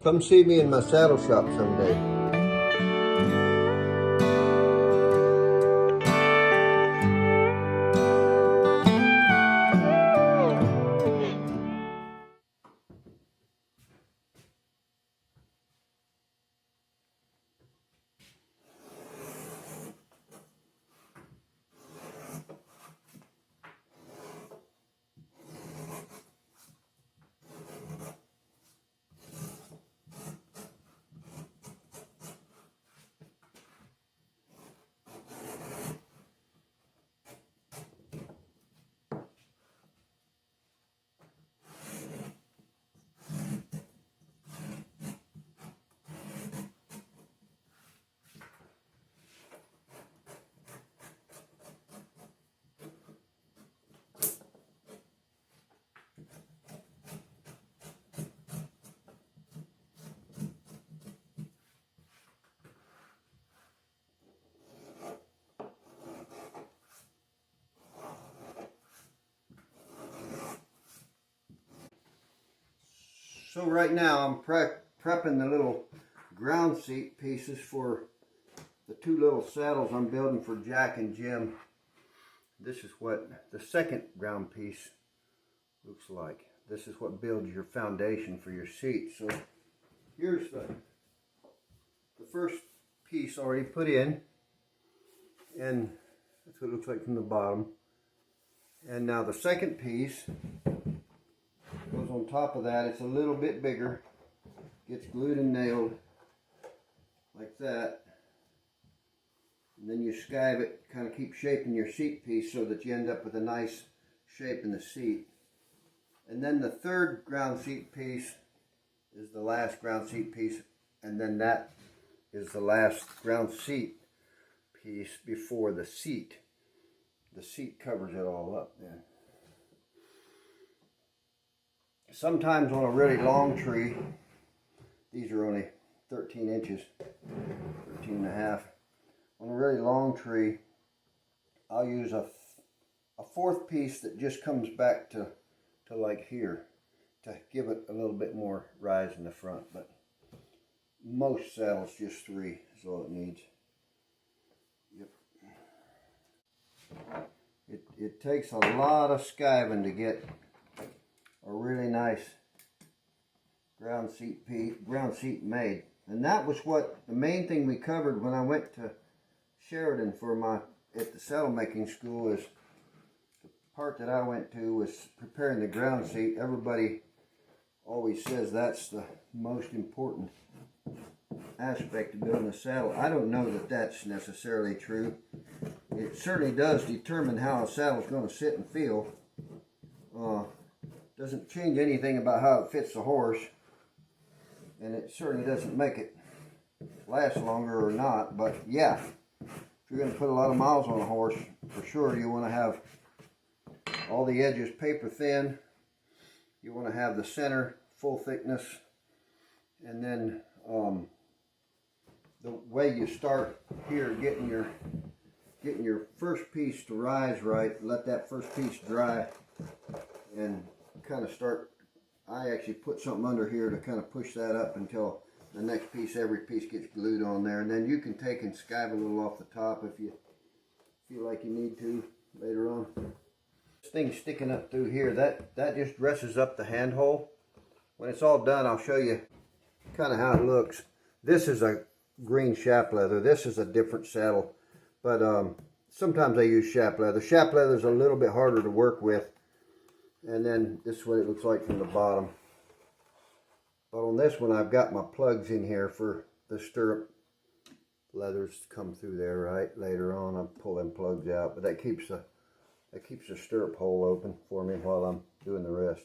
Come see me in my saddle shop someday. So right now I'm prepping the little ground seat pieces for the two little saddles I'm building for Jack and Jim. This is what the second ground piece looks like. This is what builds your foundation for your seat. So here's the first piece already put in, and that's what it looks like from the bottom. And now the second piece goes on top of that. It's a little bit bigger, gets glued and nailed like that, and then you skive it, kind of keep shaping your seat piece so that you end up with a nice shape in the seat. And then the third ground seat piece is the last ground seat piece, and then that is the last ground seat piece before the seat. The seat covers it all up then. Sometimes on a really long tree, these are only 13 inches, 13 and a half. On a really long tree, I'll use a fourth piece that just comes back to like here to give it a little bit more rise in the front. But most saddles, just 3 is all it needs. Yep. It takes a lot of skiving to get a really nice ground seat made. And that was what the main thing we covered when I went to Sheridan at the saddle making school. Is the part that I went to was preparing the ground seat. Everybody always says that's the most important aspect of building a saddle. I don't know that that's necessarily true. It certainly does determine how a saddle is going to sit and feel. Doesn't change anything about how it fits the horse, and it certainly doesn't make it last longer or not. But yeah, if you're going to put a lot of miles on a horse, for sure you want to have all the edges paper thin. You want to have the center full thickness, and then the way you start here, getting your first piece to rise right, let that first piece dry, and kind of start. I actually put something under here to kind of push that up until the next piece, every piece gets glued on there, and then you can take and skive a little off the top if you feel like you need to later on. This thing sticking up through here, that just dresses up the handhold. When it's all done, I'll show you kind of how it looks. This is a green shaft leather. This is a different saddle, but sometimes I use shaft leather. Shaft leather is a little bit harder to work with. And then this is what it looks like from the bottom. But on this one, I've got my plugs in here for the stirrup leathers to come through there, right? Later on, I'll pull them plugs out. But that keeps the stirrup hole open for me while I'm doing the rest.